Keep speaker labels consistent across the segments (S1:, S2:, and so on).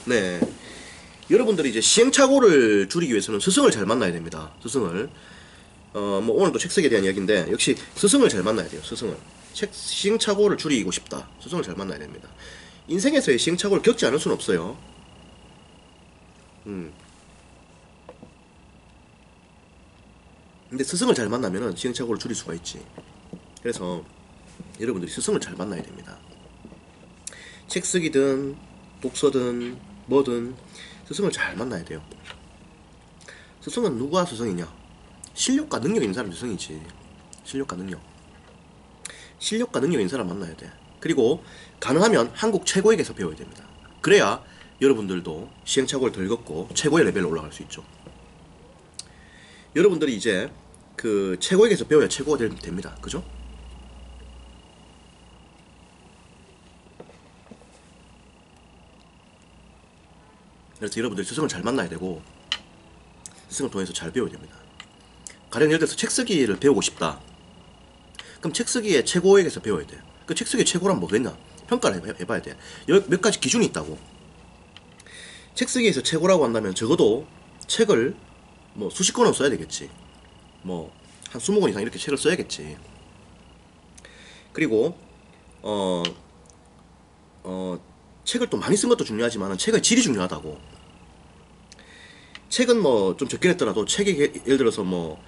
S1: 네. 여러분들이 이제 시행착오를 줄이기 위해서는 스승을 잘 만나야 됩니다. 스승을. 뭐 오늘도 책 쓰기에 대한 이야기인데, 역시 스승을 잘 만나야 돼요. 스승을. 시행착오를 줄이고 싶다. 스승을 잘 만나야 됩니다. 인생에서의 시행착오를 겪지 않을 수는 없어요. 근데 스승을 잘 만나면은 시행착오를 줄일 수가 있지. 그래서 여러분들이 스승을 잘 만나야 됩니다. 책 쓰기든 독서든 뭐든 스승을 잘 만나야 돼요. 스승은 누가 스승이냐? 실력과 능력 있는 사람이 스승이지. 실력과 능력 있는 사람 만나야 돼. 그리고 가능하면 한국 최고에게서 배워야 됩니다. 그래야 여러분들도 시행착오를 덜 겪고 최고의 레벨로 올라갈 수 있죠. 여러분들이 이제 그 최고에게서 배워야 최고가 됩니다. 그죠? 그래서 여러분들이 스승을 잘 만나야 되고 스승을 통해서 잘 배워야 됩니다. 가령 예를 들어서 책 쓰기를 배우고 싶다. 그럼 책 쓰기에 최고에게서 배워야 돼. 그 책 쓰기에 최고란 뭐겠냐? 평가를 해봐야 돼. 몇 가지 기준이 있다고. 책 쓰기에서 최고라고 한다면 적어도 책을 뭐 수십 권은 써야 되겠지. 뭐 한 20권 이상 이렇게 책을 써야겠지. 그리고 책을 또 많이 쓴 것도 중요하지만 책의 질이 중요하다고. 책은 뭐 좀 적게 냈더라도 책이 예를 들어서 뭐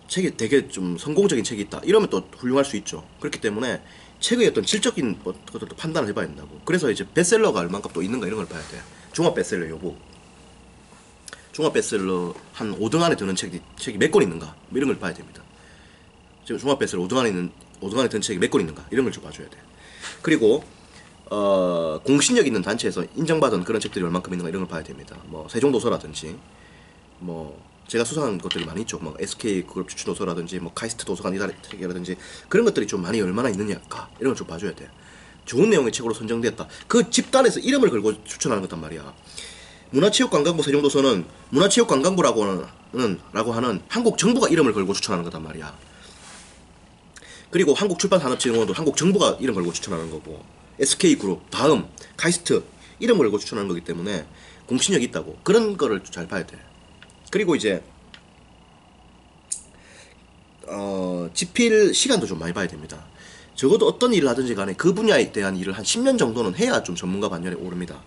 S1: 책이 되게 좀 성공적인 책이 있다 이러면 또 훌륭할 수 있죠. 그렇기 때문에 책의 어떤 질적인 것들도 판단을 해봐야 된다고. 그래서 이제 베스트셀러가 얼만큼 또 있는가 이런 걸 봐야 돼. 종합 베스트셀러 여부, 종합 베스트셀러 한 5등 안에 드는 책이 몇 권 있는가 뭐 이런 걸 봐야 됩니다. 지금 종합 베스트셀러 5등 안에 드는 책이 몇 권 있는가 이런 걸 좀 봐줘야 돼. 그리고 공신력 있는 단체에서 인정받은 그런 책들이 얼만큼 있는가 이런 걸 봐야 됩니다. 뭐 세종도서라든지 뭐 제가 수상한 것들이 많이 있죠. 뭐 SK그룹 추천도서라든지 뭐 카이스트 도서관 이라든지 그런 것들이 좀 많이 얼마나 있느냐가 이런 걸 좀 봐줘야 돼. 좋은 내용의 책으로 선정되었다. 그 집단에서 이름을 걸고 추천하는 거단 말이야. 문화체육관광부 세종도서는 문화체육관광부라고 하는 한국 정부가 이름을 걸고 추천하는 거단 말이야. 그리고 한국출판산업진흥원도 한국 정부가 이름 걸고 추천하는 거고, SK그룹, 다음, 카이스트 이름 걸고 추천하는 거기 때문에 공신력이 있다고. 그런 거를 잘 봐야 돼. 그리고 이제 집필 시간도 좀 많이 봐야 됩니다. 적어도 어떤 일을 하든지 간에 그 분야에 대한 일을 한 10년 정도는 해야 좀 전문가 반열에 오릅니다.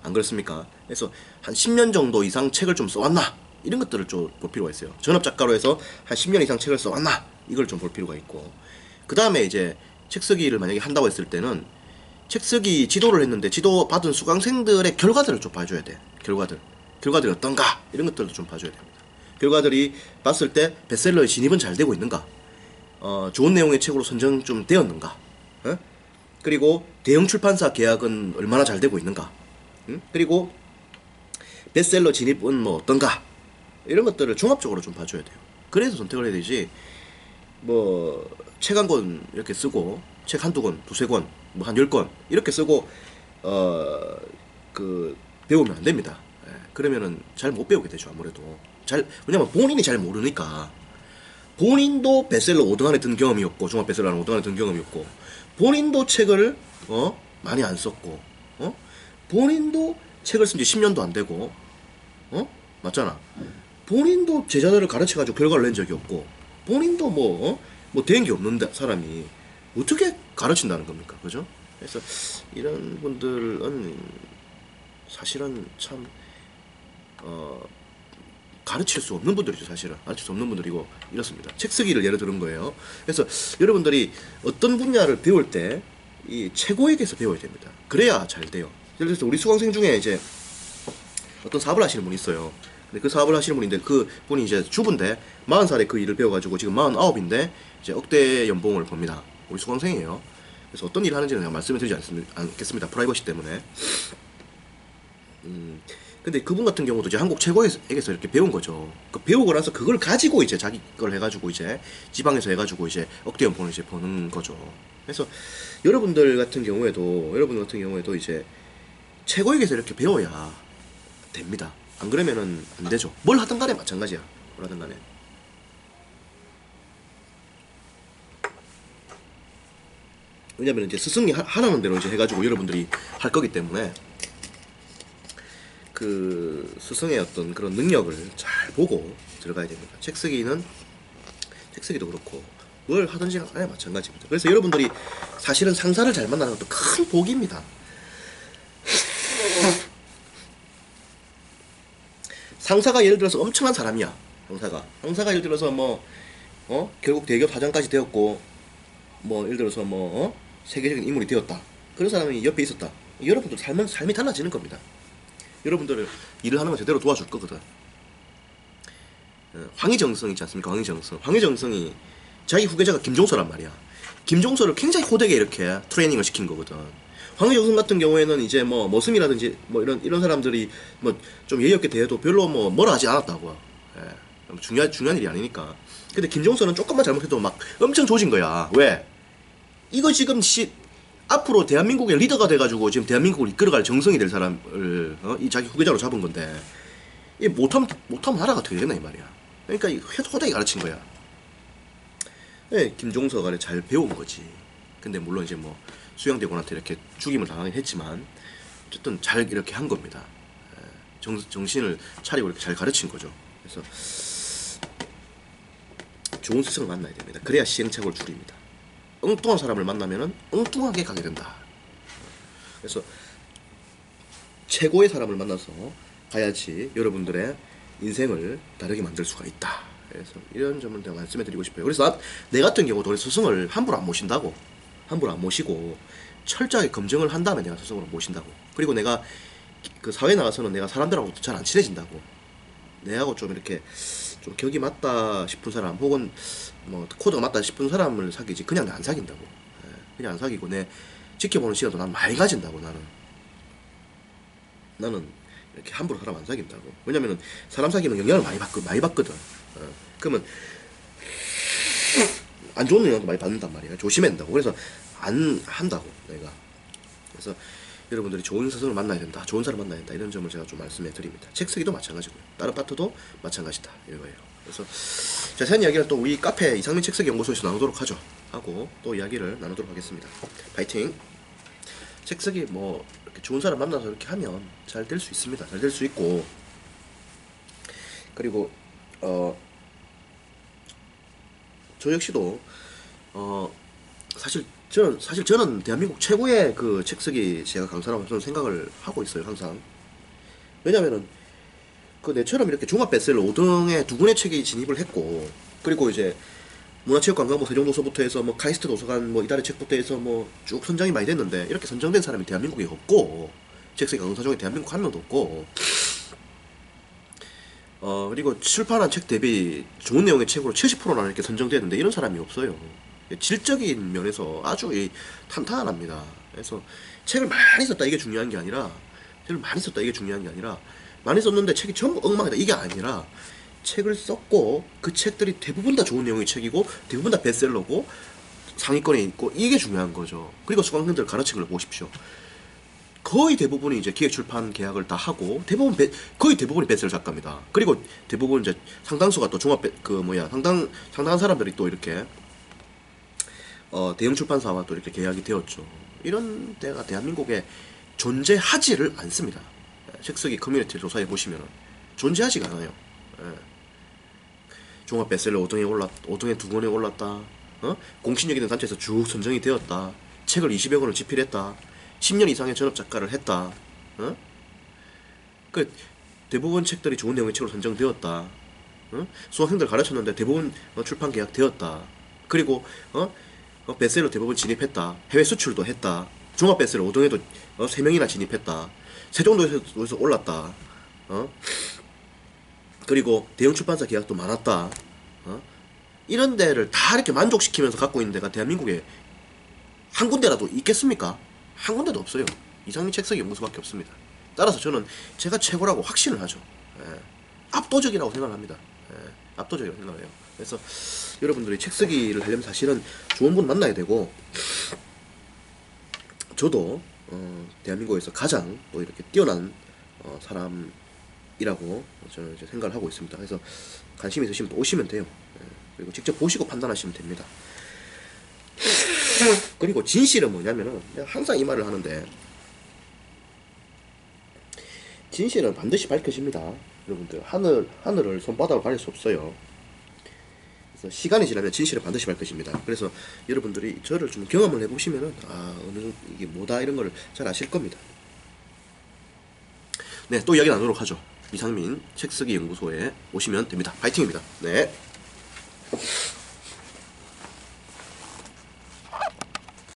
S1: 안 그렇습니까? 그래서 한 10년 정도 이상 책을 좀 써왔나? 이런 것들을 좀 볼 필요가 있어요. 전업작가로 해서 한 10년 이상 책을 써왔나? 이걸 좀 볼 필요가 있고, 그 다음에 이제 책 쓰기를 만약에 한다고 했을 때는 책 쓰기 지도를 했는데 지도 받은 수강생들의 결과들을 좀 봐줘야 돼. 결과들이 어떤가? 이런 것들도 좀 봐줘야 됩니다. 결과들이 봤을 때 베스트셀러의 진입은 잘 되고 있는가? 좋은 내용의 책으로 선정 좀 되었는가? 그리고 대형 출판사 계약은 얼마나 잘 되고 있는가? 그리고 베스트셀러 진입은 뭐 어떤가? 이런 것들을 종합적으로 좀 봐줘야 돼요. 그래서 선택을 해야 되지. 뭐 책 한 권 이렇게 쓰고 책 한두 권, 두세 권, 뭐 한 10권 이렇게 쓰고 배우면 안 됩니다. 그러면은 잘 못 배우게 되죠. 아무래도 왜냐면 본인이 잘 모르니까. 본인도 베스트셀러 5등 안에 든 경험이 없고, 종합 베스트셀러 5등 안에 든 경험이 없고, 본인도 책을 많이 안 썼고, 본인도 책을 쓴 지 10년도 안 되고, 맞잖아. 본인도 제자들을 가르쳐가지고 결과를 낸 적이 없고, 본인도 뭐 된 게 없는 사람이 어떻게 가르친다는 겁니까? 그죠? 그래서 이런 분들은 사실은 참 가르칠 수 없는 분들이죠. 사실은 가르칠 수 없는 분들이고 이렇습니다. 책 쓰기를 예를 들은 거예요. 그래서 여러분들이 어떤 분야를 배울 때 이 최고에게서 배워야 됩니다. 그래야 잘 돼요. 예를 들어서 우리 수강생 중에 이제 어떤 사업을 하시는 분이 있어요. 근데 그 사업을 하시는 분인데 그 분이 이제 주부인데 40살에 그 일을 배워가지고 지금 49인데 이제 억대 연봉을 법니다. 우리 수강생이에요. 그래서 어떤 일을 하는지는 제가 말씀을 드리지 않겠습니다. 프라이버시 때문에. 근데 그분 같은 경우도 이제 한국 최고에서 이렇게 배운 거죠. 그 배우고 나서 그걸 가지고 이제 자기 걸 해가지고 이제 지방에서 해가지고 이제 억대 연봉을 이제 버는 거죠. 그래서 여러분들 같은 경우에도 이제 최고에게서 이렇게 배워야 됩니다. 안 그러면은 안 되죠. 뭘 하든 간에 마찬가지야. 뭘 하든 간에. 왜냐면 이제 스승이 하라는 대로 이제 해가지고 여러분들이 할 거기 때문에 그 스승의 어떤 그런 능력을 잘 보고 들어가야 됩니다. 책 쓰기도 그렇고 뭘 하든지 간에 마찬가지입니다. 그래서 여러분들이 사실은 상사를 잘 만나는 것도 큰 복입니다. 상사가 예를 들어서 엄청난 사람이야. 상사가 예를 들어서 뭐 결국 대기업 사장까지 되었고 뭐 예를 들어서 세계적인 인물이 되었다. 그런 사람이 옆에 있었다. 여러분들 삶이 달라지는 겁니다. 여러분들을 일을 하는 거 제대로 도와줄 거거든. 황희정성 있지 않습니까? 황희정성이 자기 후계자가 김종서란 말이야. 김종서를 굉장히 호되게 이렇게 트레이닝을 시킨 거거든. 황희정성 같은 경우에는 이제 뭐 머슴이라든지 뭐 이런 사람들이 뭐 좀 예의 없게 대해도 별로 뭐라 하지 않았다고. 예. 중요한 일이 아니니까. 근데 김종서는 조금만 잘못해도 막 엄청 조진 거야. 왜? 이거 지금 앞으로 대한민국의 리더가 돼가지고 지금 대한민국을 이끌어갈 정성이 될 사람을 이 자기 후계자로 잡은 건데 이 못하면 나라가 어떻게 되나 이 말이야. 그러니까 이 호되게 가르친 거야. 네, 김종서가 잘 배운 거지. 근데 물론 이제 뭐 수양대군한테 이렇게 죽임을 당하긴 했지만 어쨌든 잘 이렇게 한 겁니다. 정신을 차리고 이렇게 잘 가르친 거죠. 그래서 좋은 스승을 만나야 됩니다. 그래야 시행착오를 줄입니다. 엉뚱한 사람을 만나면은 엉뚱하게 가게 된다. 그래서 최고의 사람을 만나서 가야지 여러분들의 인생을 다르게 만들 수가 있다. 그래서 이런 점을 내가 말씀해 드리고 싶어요. 그래서 내 같은 경우도 스승을 함부로 안 모신다고. 함부로 안 모시고 철저하게 검증을 한 다음에 내가 스승으로 모신다고. 그리고 내가 그 사회에 나가서는 내가 사람들하고 잘 안 친해진다고. 내하고 좀 이렇게 좀 격이 맞다 싶은 사람 혹은 뭐 코드가 맞다 싶은 사람을 사귀지 그냥 안 사귄다고. 그냥 안 사귀고 내 지켜보는 시간도 난 많이 가진다고. 나는 이렇게 함부로 사람 안 사귄다고. 왜냐면은 사람 사귀면 영향을 많이 받거든. 그러면 안 좋은 영향도 많이 받는단 말이야. 조심해야 된다고. 그래서 안 한다고 내가. 그래서 여러분들이 좋은 스승을 만나야 된다. 좋은 사람 만나야 된다. 이런 점을 제가 좀 말씀해 드립니다. 책 쓰기도 마찬가지고요. 다른 파트도 마찬가지다. 이거예요. 그래서 자세한 이야기는 또 우리 카페 이상민 책쓰기 연구소에서 나누도록 하죠. 하고 또 이야기를 나누도록 하겠습니다. 파이팅! 책 쓰기 뭐 이렇게 좋은 사람 만나서 이렇게 하면 잘 될 수 있습니다. 잘 될 수 있고 그리고 저 역시도 사실 저는 대한민국 최고의 그 책쓰기 제가 강사라고 저는 생각을 하고 있어요. 항상. 왜냐면은 그 내처럼 이렇게 종합 베스트셀러 5등에 두 권의 책이 진입을 했고 그리고 이제 문화체육관광부 세종도서부터 해서 뭐 카이스트 도서관 뭐 이달의 책부터 해서 뭐 쭉 선정이 많이 됐는데 이렇게 선정된 사람이 대한민국에 없고 책쓰기 강사 중에 대한민국 한 명도 없고 그리고 출판한 책 대비 좋은 내용의 책으로 70%나 이렇게 선정되는데 이런 사람이 없어요. 질적인 면에서 아주 탄탄합니다. 그래서 책을 많이 썼다 이게 중요한 게 아니라 많이 썼는데 책이 전부 엉망이다 이게 아니라 책을 썼고 그 책들이 대부분 다 좋은 내용의 책이고 대부분 다 베스트셀러고 상위권에 있고 이게 중요한 거죠. 그리고 수강생들 가르친 걸 보십시오. 거의 대부분이 이제 기획출판 계약을 다 하고 거의 대부분이 베스트셀러 작가입니다. 그리고 대부분 이제 상당수가 또 상당한 사람들이 또 이렇게 대형 출판사와 또 이렇게 계약이 되었죠. 이런 데가 대한민국에 존재하지를 않습니다. 책쓰기 커뮤니티 조사해 보시면 존재하지가 않아요. 종합 베스트셀러 5등에 두 권에 올랐다. 공신력 있는 단체에서 쭉 선정이 되었다. 책을 20여 권을 집필했다. 10년 이상의 전업 작가를 했다. 그 대부분 책들이 좋은 내용의 책으로 선정되었다. 수강생들 가르쳤는데 대부분 출판 계약 되었다. 그리고 베스트셀러 대부분 진입했다. 해외 수출도 했다. 종합 베스트셀러 5등에도 3명이나 진입했다. 세종도에서 올랐다. 그리고 대형 출판사 계약도 많았다. 이런 데를 다 이렇게 만족시키면서 갖고 있는 데가 대한민국에 한 군데라도 있겠습니까? 한 군데도 없어요. 이상민 책쓰기 연구소밖에 없습니다. 따라서 저는 제가 최고라고 확신을 하죠. 압도적이라고 생각을 합니다. 압도적이라고 생각을 해요. 그래서 여러분들이 책쓰기를 하려면 사실은 좋은 분 만나야 되고 저도 대한민국에서 가장 또 이렇게 뛰어난 사람이라고 저는 이제 생각을 하고 있습니다. 그래서 관심 있으시면 또 오시면 돼요. 그리고 직접 보시고 판단하시면 됩니다. 그리고 진실은 뭐냐면은 내가 항상 이 말을 하는데 진실은 반드시 밝혀집니다. 여러분들 하늘을 손바닥으로 가릴 수 없어요. 그래서 시간이 지나면 진실은 반드시 밝혀집니다. 그래서 여러분들이 저를 좀 경험을 해보시면은 어느 정도 이게 뭐다 이런 걸 잘 아실 겁니다. 네, 또 이야기 나누도록 하죠. 이상민 책쓰기 연구소에 오시면 됩니다. 파이팅입니다. 네.